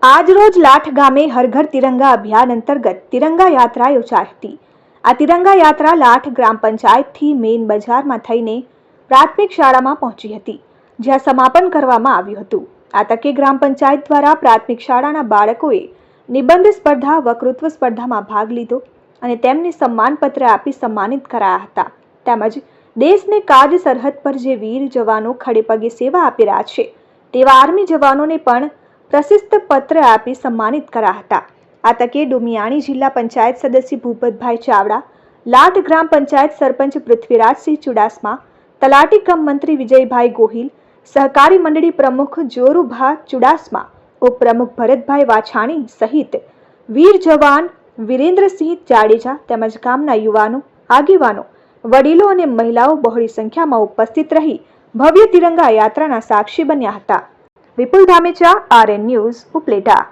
આજ રોજ લાઠ ગામે હર ઘર તિરંગા અભિયાન અંતર્ગત તિરંગા યાત્રા યોજાઈ હતી। આ તિરંગા યાત્રા લાઠ ગ્રામ પંચાયતથી મેઇન બજારમાં થઈને પ્રાથમિક શાળામાં પહોંચી હતી, જ્યાં સમાપન કરવામાં આવ્યું હતું। આ તકે ગ્રામ પંચાયત દ્વારા પ્રાથમિક શાળાના બાળકોએ નિબંધ સ્પર્ધા, વક્તૃત્વ સ્પર્ધામાં ભાગ લીધો અને તેમને સન્માનપત્ર આપી સન્માનિત કરાયા હતા। તેમજ દેશને કાજ સરહદ પર જે વીર જવાનો ખડેપગે સેવા આપી રહ્યા છે તેવા આર્મી જવાનોને પણ પ્રશસ્તિ પત્ર આપી સન્માનિત કરાયા હતા। આ તકે ડુમિયાણી જિલ્લા પંચાયત સદસ્ય ભૂપતભાઈ ચાવડા, લાઠ ગ્રામ પંચાયત સરપંચ પૃથ્વીરાજસિંહ ચુડાસમા, તલાટી કમ મંત્રી વિજયભાઈ ગોહિલ, સહકારી મંડળી પ્રમુખ જોરુભા ચુડાસમા, ઉપપ્રમુખ ભરતભાઈ વાછાણી સહિત વીર જવાન વિરેન્દ્રસિંહ જાડેજા તેમજ ગામના યુવાનો, આગેવાનો, વડીલો અને મહિલાઓ બહોળી સંખ્યામાં ઉપસ્થિત રહી ભવ્ય તિરંગા યાત્રાના સાક્ષી બન્યા હતા। વિપુલ ધામેચા, RN ન્યૂઝ, ઉપલેટા।